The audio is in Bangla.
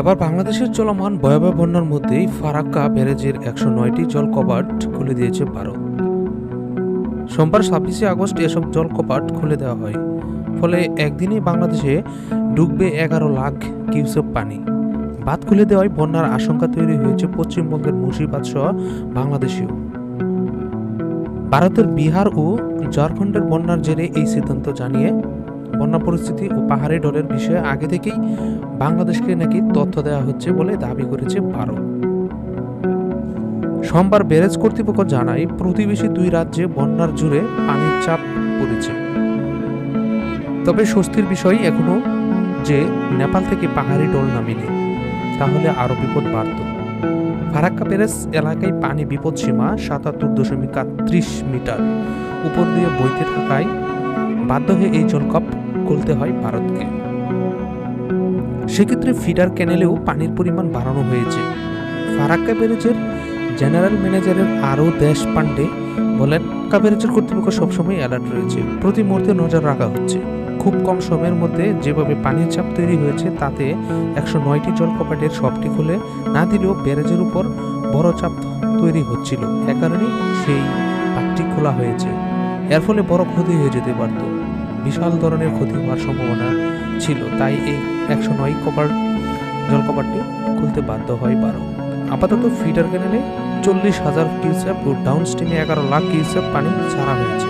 এবার বাংলাদেশের চলমান ভয়াবহ বন্যার মধ্যেই ফারাক্কা ব্যারেজের ১০৯টি জল কপাট খুলে দিয়েছে ভারত। সোমবার ২৬শে আগস্ট এসব জল কপাট খুলে দেওয়া হয়। ফলে একদিনেই বাংলাদেশে ঢুকবে ১১ লাখ কিউসেক পানি। বাঁধ খুলে দেওয়ায় বন্যার আশঙ্কা তৈরি হয়েছে পশ্চিমবঙ্গের মুর্শিদাবাদ সহ বাংলাদেশেও। ভারতের বিহার ও ঝাড়খণ্ডের বন্যার জেরে এই সিদ্ধান্ত জানিয়ে বন্যা পরিস্থিতি ও পাহাড়ি ঢলের বিষয়ে আগে থেকেই বাংলাদেশকে নাকি তথ্য দেওয়া হচ্ছে বলে দাবি করেছে ভারত। সোমবার ব্যারেজ কর্তৃপক্ষ জানায়, প্রতিবেশী দুই রাজ্যে বন্যার জুড়ে পানির চাপ পড়েছে। তবে স্বস্তির বিষয় এখনো যে নেপাল থেকে পাহাড়ি ঢল নামেনি, তাহলে আরও বিপদ বাড়ত। ফারাক্কা ব্যারেজ এলাকায় পানি বিপদসীমা ৭৭.৩৮ মিটার উপর দিয়ে বইতে থাকায় বাধ্য হয়ে এই জলকপ খুলতে হয় ভারতকে। সেক্ষেত্রে ফিডার ক্যানেলেও পানির পরিমাণ বাড়ানো হয়েছে। ফারাক্কা ব্যারেজের জেনারেল ম্যানেজারের আরও দেশপান্ডে বলেন, ফারাক্কা ব্যারেজের কর্তৃপক্ষ সবসময় অ্যালার্ট রয়েছে, প্রতি মুহূর্তে নজর রাখা হচ্ছে। খুব কম সময়ের মধ্যে যেভাবে পানির চাপ তৈরি হয়েছে তাতে ১০৯টি জলকপাটের সবটি খুলে না দিলেও ব্যারেজের উপর বড় চাপ তৈরি হচ্ছিল। এ কারণেই সেই পাটটি খোলা হয়েছে। এর ফলে বড় ক্ষতি হয়ে যেতে পারত, বিশাল ধরনের ক্ষতি হওয়ার সম্ভাবনা ছিল। তাই এই ১০৯ জলকপাটটি খুলতে বাধ্য হয় ভারত। আপাতত ফিডার ক্যানেলে ৪০,০০০ কিউসেক ও ডাউন স্ট্রিমে ১১ লাখ কিউসেক পানি ছাড়া হয়েছে।